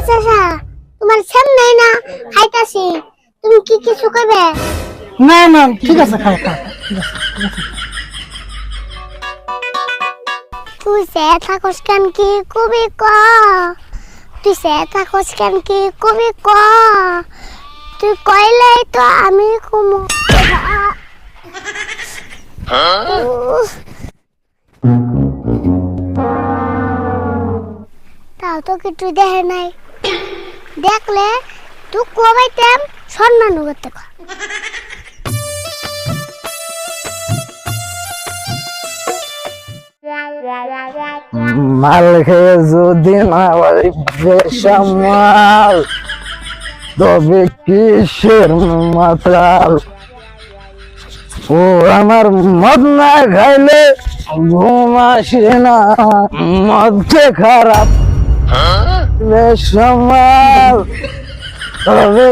আচ্ছা আচ্ছা, তোমার সামনে না খাইতাছি, তুমি কি কিছু কইবে? না না ঠিক আছে, খাও খাও, ঠিক আছে ঠিক আছে। তুই সে থাকস কেন কি কবি ক, তুই সে থাকস কেন কি কবি ক, তুই কইলেই তো আমি কুমু। তাও তো কিছু দেখে নাই, দেখলে তুই কবাইতাম সম্মান করতে। মাল খেয়ে যদি না পারি বেসামাল, তবে কিসের মাতাল। ও আমার মদ না খাইলে ঘুম আসে না, মধ্যে খারাপ বেসামাল, তবে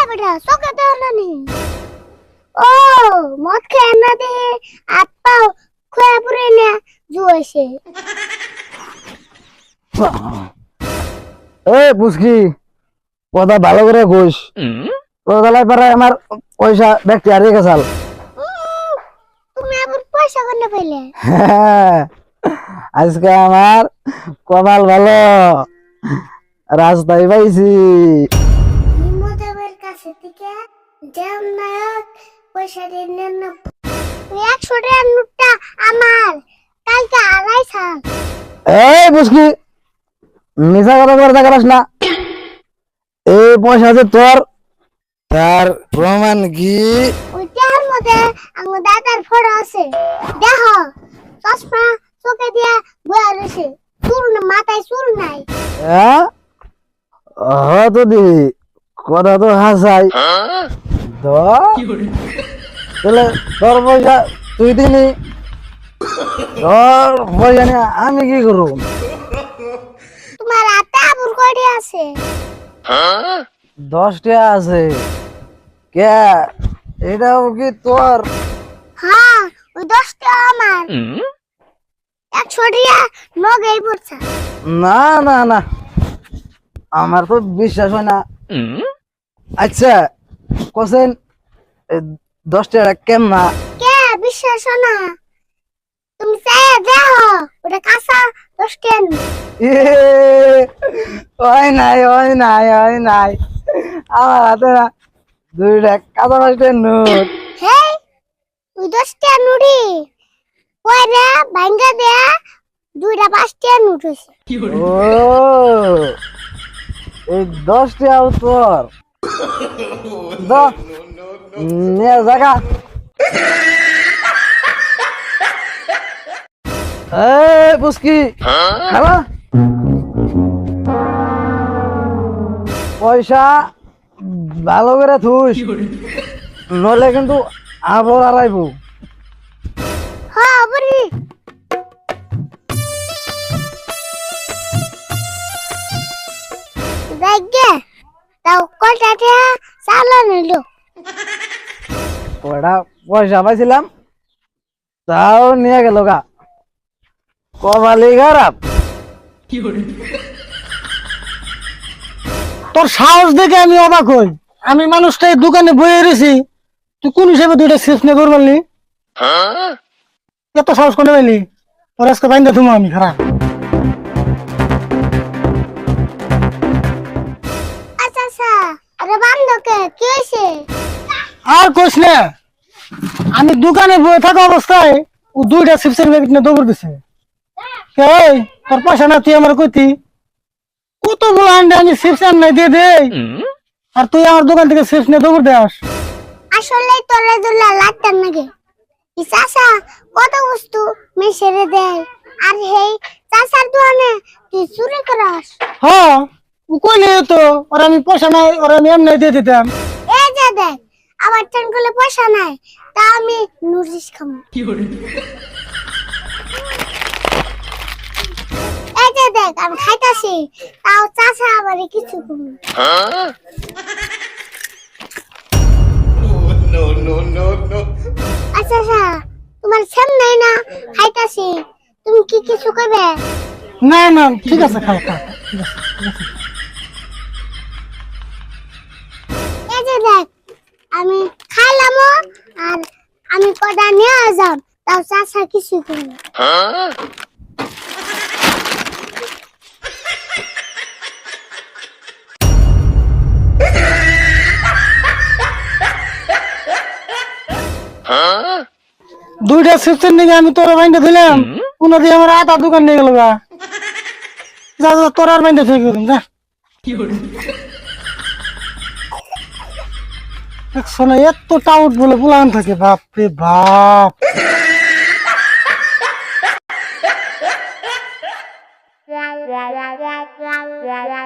বেটা চোখে দেও না নি। ও মদ খেয়ে না দে হাত পাও খোয়া পুরে না জুয়েছে। এ বুঝকি কথা ভালো করে ঘুষ তোর পারে আমার পয়সা ব্যক্তি হারিয়ে গেছাল। তুমি আবার পয়সা কোনে পাইলে? আজকে আমার কপাল ভালো, রাস্তায় পাইছি। নিমদেবের কাছে থেকে জ্যাম নায়ক পয়সা দিয়ে নেন না। 100 টাকার নোটটা আমার, কালকে 250। এই বুঝকি মিছা কথা করে দেখাস না, এই পয়সা যে তোর, তার প্রমাণ কি? ওই টাকার মধ্যে আমার দাদার ফটো আছে, দেখো চশমা চোখে দিয়া বয়া রয়েছে, চুল মাথায় চুল নাই। হ্যাঁ তো দি কথা তো হাসাই তাহলে তোর পয়সা তুই দিনি, তোর পয়সা নিয়ে আমি কি করব? তোমার হাতে আবুর কয়টি আছে? 10 টাকা আছে। কে এটাও কি তোর? হ্যাঁ ওই 10 টাকা আমার, 100 টাকা নগেই পড়ছে। না না না, আমার তো বিশ্বাস হয় না। আচ্ছা কোসেন 10 টাকা কেমনা? কে বিশ্বাস হয় না? তুমি চাই দেখো ওটা কাঁচা 10 টাকা। ওই নাই ওই নাই ওই নাই, আমার হাতে না 2 টাকা কাঁচা 5 টাকার নোট। হেই ওই 10 টাকা নুড়ি পয়রা ভাঙ্গা দেয়া 2টা 5 টাকা নোট হইছে। ও এই 10 টাকাও তোর? নিয়ে জায়গা বুঝকি খালা পয়সা ভালো করে থুস, নলে কিন্তু আবর আড়াইব। হ্যাঁ বলি দেখে তাও কয়টা টাকা চালা নিল। কয়টা পয়সা পাইছিলাম তাও নিয়ে গেল গা, কপালি খারাপ। তোর সাহস দেখে আমি অবাক হই, আমি মানুষটা এই দোকানে বয়ে রয়েছি, তুই কোন হিসেবে 2টা চিপস নিয়ে করবি পারলি? এত সাহস করে পাইলি? তোর আজকে বাইন্দা থুমো আমি খারাপ। আচ্ছা আচ্ছা, আরে বান্ধবকে কি হয়েছে? আর কোস না, আমি দোকানে বয়ে থাকা অবস্থায় ও 2টা চিপসের প্যাকেট নিয়ে দৌড় দিছে। এই তোর পয়সা না, তুই আমার কইতি কতগুলো আন্ডা আমি চিপস আন নাই দিয়ে দে, আর তুই আমার দোকান থেকে চিপস নিয়ে দৌড় দেস। আসলে তোরে দুলা লাগতাম নাকি? এই চাচা কত বস্তু মেশিনে দেয়, আর হেই চাচার দোকানে তুই চুরি করাস। হ্যাঁ ও কইলে তো, আর আমি পয়সা নাই, আর আমি এমনি দিয়ে দিতাম। এই যে দেখ আমার টান করলে পয়সা নাই, তা আমি নুরিস খামো। এই যে দেখ আমি খাইতাছি, তাও চাচা আবার কিছু কম। আচ্ছা আচ্ছা, তোমার সামনে না খাইতাছি, তুমি কি কিছু কইবে? না না ঠিক আছে খাও খাও ঠিক আছে এই যে দেখ আমি খাইলামও আর আমি কটা নিয়ে যাম তাও চাচা কিছু করবে না। দুইটা চিপসের নিয়ে আমি তোর বাইন্ডে দিলাম উনা দিয়ে আমার আটা দোকান নিয়ে গেল গা যা যা তোর আর বাইন্ডে থেকে দিন যা শোনা এত টাউট বলে বুলান থাকে বাপ রে বাপ Wow, wow, wow, wow, wow, wow.